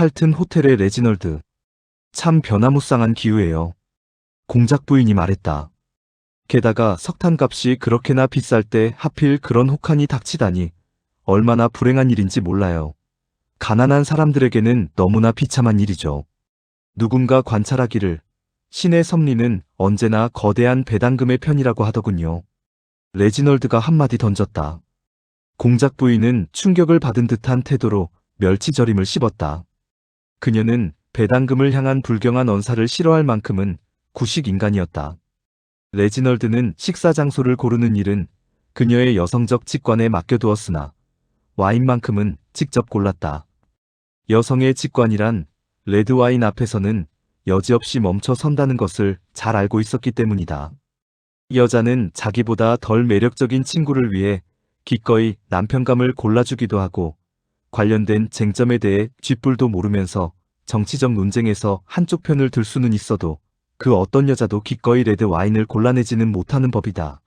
리츠칼튼 호텔의 레지널드. 참 변화무쌍한 기후예요. 공작 부인이 말했다. 게다가 석탄값이 그렇게나 비쌀 때 하필 그런 혹한이 닥치다니 얼마나 불행한 일인지 몰라요. 가난한 사람들에게는 너무나 비참한 일이죠. 누군가 관찰하기를 신의 섭리는 언제나 거대한 배당금의 편이라고 하더군요. 레지널드가 한마디 던졌다. 공작 부인은 충격을 받은 듯한 태도로 멸치절임을 씹었다. 그녀는 배당금을 향한 불경한 언사를 싫어할 만큼은 구식 인간이었다. 레지널드는 식사 장소를 고르는 일은 그녀의 여성적 직관에 맡겨두었으나 와인만큼은 직접 골랐다. 여성의 직관이란 레드와인 앞에서는 여지없이 멈춰 선다는 것을 잘 알고 있었기 때문이다. 여자는 자기보다 덜 매력적인 친구를 위해 기꺼이 남편감을 골라주기도 하고 관련된 쟁점에 대해 쥐뿔도 모르면서 정치적 논쟁에서 한쪽 편을 들 수는 있어도 그 어떤 여자도 기꺼이 레드 와인을 골라내지는 못하는 법이다.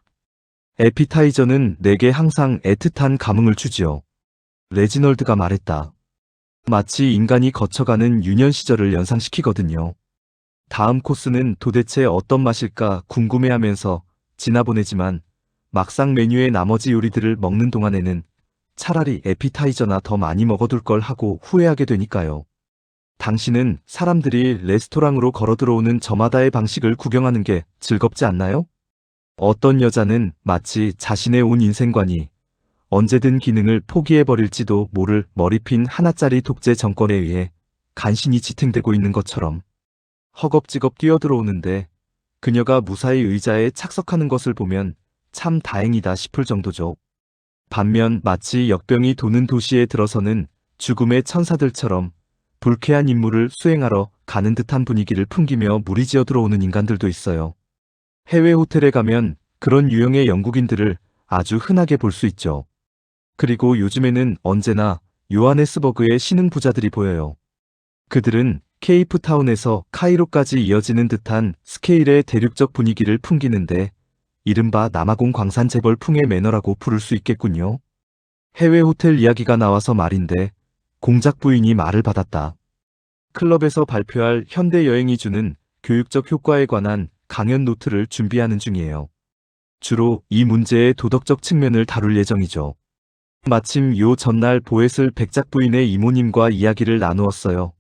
에피타이저는 내게 항상 애틋한 감흥을 주지요. 레지널드가 말했다. 마치 인간이 거쳐가는 유년 시절을 연상시키거든요. 다음 코스는 도대체 어떤 맛일까 궁금해하면서 지나보내지만 막상 메뉴의 나머지 요리들을 먹는 동안에는 차라리 에피타이저나 더 많이 먹어둘 걸 하고 후회하게 되니까요. 당신은 사람들이 레스토랑으로 걸어 들어오는 저마다의 방식을 구경하는 게 즐겁지 않나요? 어떤 여자는 마치 자신의 온 인생관이 언제든 기능을 포기해버릴지도 모를 머리핀 하나짜리 독재 정권에 의해 간신히 지탱되고 있는 것처럼 허겁지겁 뛰어들어오는데 그녀가 무사히 의자에 착석하는 것을 보면 참 다행이다 싶을 정도죠. 반면 마치 역병이 도는 도시에 들어서는 죽음의 천사들처럼 불쾌한 임무를 수행하러 가는 듯한 분위기를 풍기며 무리지어 들어오는 인간들도 있어요. 해외 호텔에 가면 그런 유형의 영국인들을 아주 흔하게 볼 수 있죠. 그리고 요즘에는 언제나 요하네스버그의 신흥 부자들이 보여요. 그들은 케이프타운에서 카이로까지 이어지는 듯한 스케일의 대륙적 분위기를 풍기는데 이른바 남아공 광산 재벌풍의 매너라고 부를 수 있겠군요. 해외 호텔 이야기가 나와서 말인데 공작 부인이 말을 받았다. 클럽에서 발표할 현대 여행이 주는 교육적 효과에 관한 강연 노트를 준비하는 중이에요. 주로 이 문제의 도덕적 측면을 다룰 예정이죠. 마침 요 전날 보엣을 백작 부인의 이모님과 이야기를 나누었어요.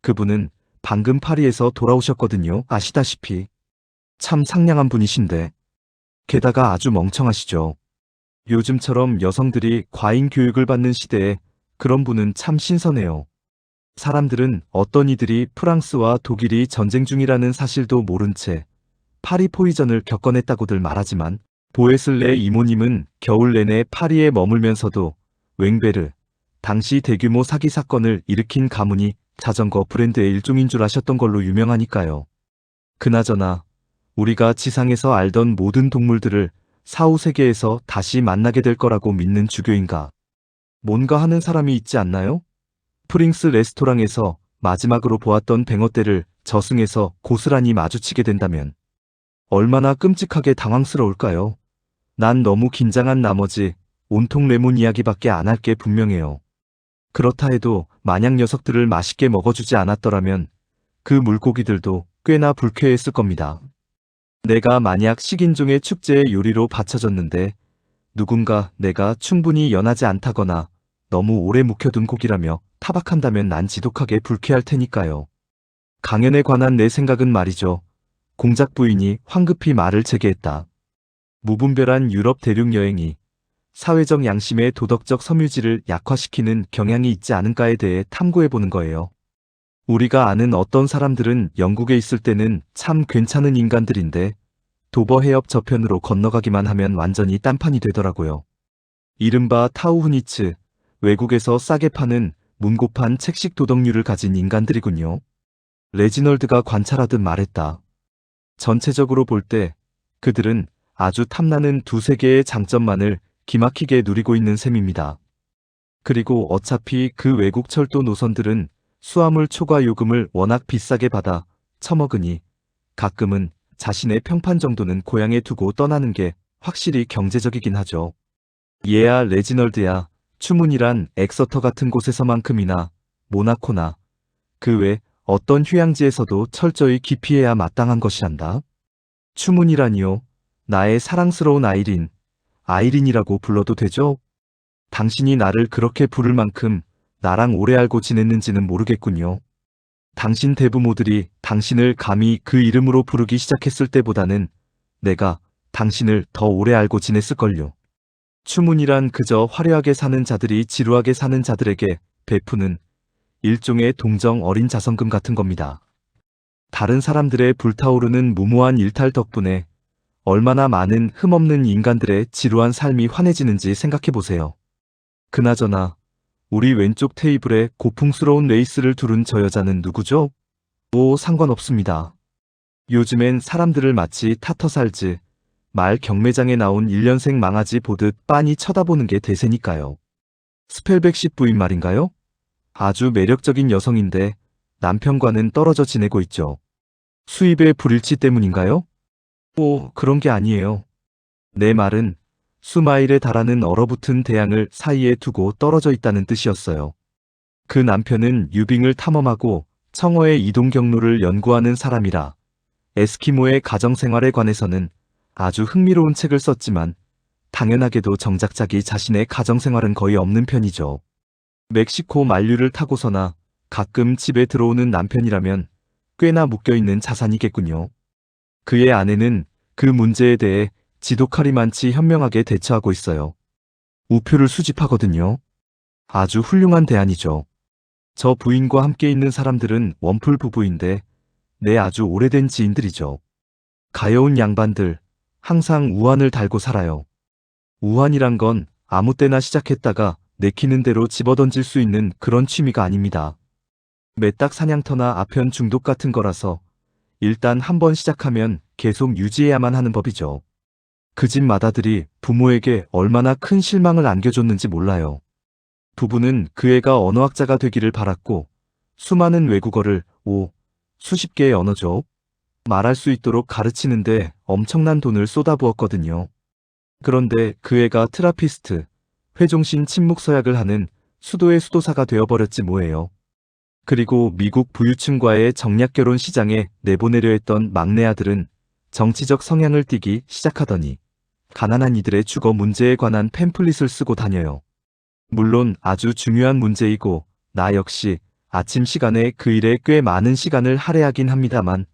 그분은 방금 파리에서 돌아오셨거든요. 아시다시피. 참 상냥한 분이신데. 게다가 아주 멍청하시죠. 요즘처럼 여성들이 과잉 교육을 받는 시대에 그런 분은 참 신선해요. 사람들은 어떤 이들이 프랑스와 독일이 전쟁 중이라는 사실도 모른 채 파리 포위전을 겪어냈다고들 말하지만 보에슬레 이모님은 겨울 내내 파리에 머물면서도 웽베르, 당시 대규모 사기 사건을 일으킨 가문이 자전거 브랜드의 일종인 줄 아셨던 걸로 유명하니까요. 그나저나 우리가 지상에서 알던 모든 동물들을 사후세계에서 다시 만나게 될 거라고 믿는 주교인가 뭔가 하는 사람이 있지 않나요? 프링스 레스토랑에서 마지막으로 보았던 뱅어떼를 저승에서 고스란히 마주치게 된다면 얼마나 끔찍하게 당황스러울까요? 난 너무 긴장한 나머지 온통 레몬 이야기밖에 안 할 게 분명해요. 그렇다 해도 만약 녀석들을 맛있게 먹어주지 않았더라면 그 물고기들도 꽤나 불쾌했을 겁니다. 내가 만약 식인종의 축제의 요리로 바쳐졌는데 누군가 내가 충분히 연하지 않다거나 너무 오래 묵혀둔 고기라며 타박한다면 난 지독하게 불쾌할 테니까요. 강연에 관한 내 생각은 말이죠. 공작 부인이 황급히 말을 재개했다. 무분별한 유럽 대륙 여행이 사회적 양심의 도덕적 섬유질을 약화시키는 경향이 있지 않은가에 대해 탐구해보는 거예요. 우리가 아는 어떤 사람들은 영국에 있을 때는 참 괜찮은 인간들인데 도버 해협 저편으로 건너가기만 하면 완전히 딴판이 되더라고요. 이른바 타우후니츠, 외국에서 싸게 파는 문고판 책식 도덕률을 가진 인간들이군요. 레지널드가 관찰하듯 말했다. 전체적으로 볼 때 그들은 아주 탐나는 두세 개의 장점만을 기막히게 누리고 있는 셈입니다. 그리고 어차피 그 외국 철도 노선들은 수화물 초과 요금을 워낙 비싸게 받아 처먹으니 가끔은 자신의 평판 정도는 고향에 두고 떠나는 게 확실히 경제적이긴 하죠. 얘야 레지널드야, 추문이란 엑서터 같은 곳에서만큼이나 모나코나 그 외 어떤 휴양지에서도 철저히 기피해야 마땅한 것이란다. 추문이라니요. 나의 사랑스러운 아이린, 아이린이라고 불러도 되죠? 당신이 나를 그렇게 부를 만큼 나랑 오래 알고 지냈는지는 모르겠군요. 당신 대부모들이 당신을 감히 그 이름으로 부르기 시작했을 때보다는 내가 당신을 더 오래 알고 지냈을걸요. 추문이란 그저 화려하게 사는 자들이 지루하게 사는 자들에게 베푸는 일종의 동정 어린 자선금 같은 겁니다. 다른 사람들의 불타오르는 무모한 일탈 덕분에 얼마나 많은 흠없는 인간들의 지루한 삶이 환해지는지 생각해보세요. 그나저나 우리 왼쪽 테이블에 고풍스러운 레이스를 두른 저 여자는 누구죠? 상관없습니다. 요즘엔 사람들을 마치 타터살즈, 말 경매장에 나온 1년생 망아지 보듯 빤히 쳐다보는 게 대세니까요. 스펠백 씨 부인 말인가요? 아주 매력적인 여성인데 남편과는 떨어져 지내고 있죠. 수입의 불일치 때문인가요? 그런 게 아니에요. 내 말은 수마일에 달하는 얼어붙은 대양을 사이에 두고 떨어져 있다는 뜻이었어요. 그 남편은 유빙을 탐험하고 청어의 이동 경로를 연구하는 사람이라 에스키모의 가정생활에 관해서는 아주 흥미로운 책을 썼지만 당연하게도 정작 자기 자신의 가정생활은 거의 없는 편이죠. 멕시코 만류를 타고서나 가끔 집에 들어오는 남편이라면 꽤나 묶여있는 자산이겠군요. 그의 아내는 그 문제에 대해 지독하리만치 현명하게 대처하고 있어요. 우표를 수집하거든요. 아주 훌륭한 대안이죠. 저 부인과 함께 있는 사람들은 원풀 부부인데 내 아주 오래된 지인들이죠. 가여운 양반들, 항상 우환을 달고 살아요. 우환이란 건 아무 때나 시작했다가 내키는 대로 집어던질 수 있는 그런 취미가 아닙니다. 매딱 사냥터나 아편 중독 같은 거라서 일단 한번 시작하면 계속 유지해야만 하는 법이죠. 그 집 마다들이 부모에게 얼마나 큰 실망을 안겨줬는지 몰라요. 부부는 그 애가 언어학자가 되기를 바랐고 수많은 외국어를 수십 개의 언어죠. 말할 수 있도록 가르치는데 엄청난 돈을 쏟아부었거든요. 그런데 그 애가 트라피스트, 회종신 침묵 서약을 하는 수도의 수도사가 되어버렸지 뭐예요. 그리고 미국 부유층과의 정략결혼 시장에 내보내려 했던 막내 아들은 정치적 성향을 띠기 시작하더니 가난한 이들의 주거 문제에 관한 팸플릿을 쓰고 다녀요. 물론 아주 중요한 문제이고 나 역시 아침 시간에 그 일에 꽤 많은 시간을 할애하긴 합니다만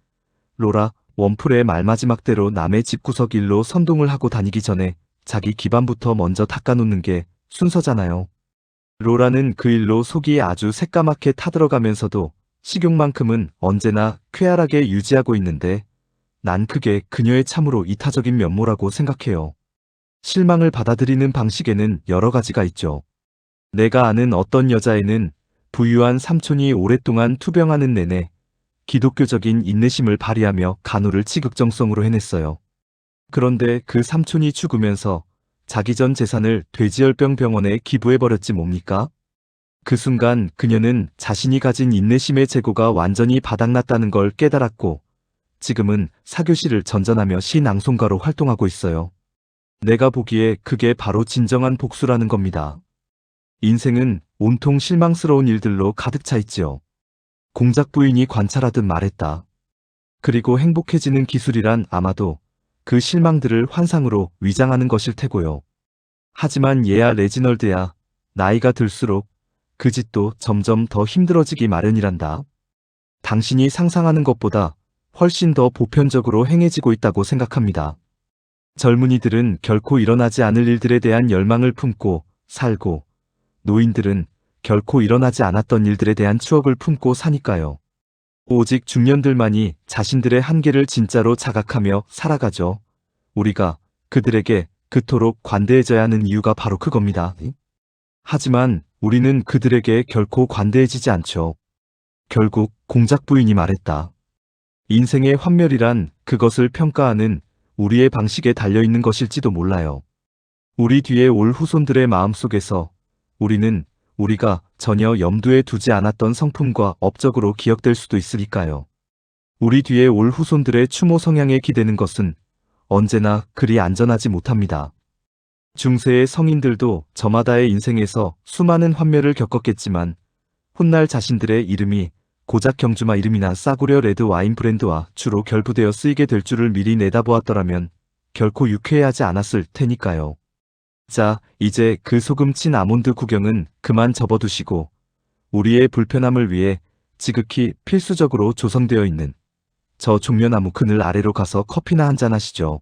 로라 원풀의 말마지막대로 남의 집구석 일로 선동을 하고 다니기 전에 자기 기반부터 먼저 닦아놓는 게 순서잖아요. 로라는 그 일로 속이 아주 새까맣게 타들어가면서도 식욕만큼은 언제나 쾌활하게 유지하고 있는데 난 그게 그녀의 참으로 이타적인 면모라고 생각해요. 실망을 받아들이는 방식에는 여러 가지가 있죠. 내가 아는 어떤 여자애는 부유한 삼촌이 오랫동안 투병하는 내내 기독교적인 인내심을 발휘하며 간호를 지극정성으로 해냈어요. 그런데 그 삼촌이 죽으면서 자기 전 재산을 돼지열병 병원에 기부해버렸지 뭡니까? 그 순간 그녀는 자신이 가진 인내심의 재고가 완전히 바닥났다는 걸 깨달았고 지금은 사교시를 전전하며 시낭송가로 활동하고 있어요. 내가 보기에 그게 바로 진정한 복수라는 겁니다. 인생은 온통 실망스러운 일들로 가득 차 있지요. 공작 부인이 관찰하듯 말했다. 그리고 행복해지는 기술이란 아마도 그 실망들을 환상으로 위장하는 것일 테고요. 하지만 얘야 레지널드야, 나이가 들수록 그 짓도 점점 더 힘들어지기 마련이란다. 당신이 상상하는 것보다 훨씬 더 보편적으로 행해지고 있다고 생각합니다. 젊은이들은 결코 일어나지 않을 일들에 대한 열망을 품고 살고 노인들은 결코 일어나지 않았던 일들에 대한 추억을 품고 사니까요. 오직 중년들만이 자신들의 한계를 진짜로 자각하며 살아가죠. 우리가 그들에게 그토록 관대해져야 하는 이유가 바로 그겁니다. 하지만 우리는 그들에게 결코 관대해지지 않죠. 결국 공작 부인이 말했다. 인생의 환멸이란 그것을 평가하는 우리의 방식에 달려있는 것일지도 몰라요. 우리 뒤에 올 후손들의 마음속에서 우리는 우리가 전혀 염두에 두지 않았던 성품과 업적으로 기억될 수도 있으니까요. 우리 뒤에 올 후손들의 추모 성향에 기대는 것은 언제나 그리 안전하지 못합니다. 중세의 성인들도 저마다의 인생에서 수많은 환멸을 겪었겠지만 훗날 자신들의 이름이 고작 경주마 이름이나 싸구려 레드 와인 브랜드와 주로 결부되어 쓰이게 될 줄을 미리 내다보았더라면 결코 유쾌해하지 않았을 테니까요. 자, 이제 그 소금 친 아몬드 구경은 그만 접어두시고 우리의 불편함을 위해 지극히 필수적으로 조성되어 있는 저 종려나무 그늘 아래로 가서 커피나 한잔 하시죠.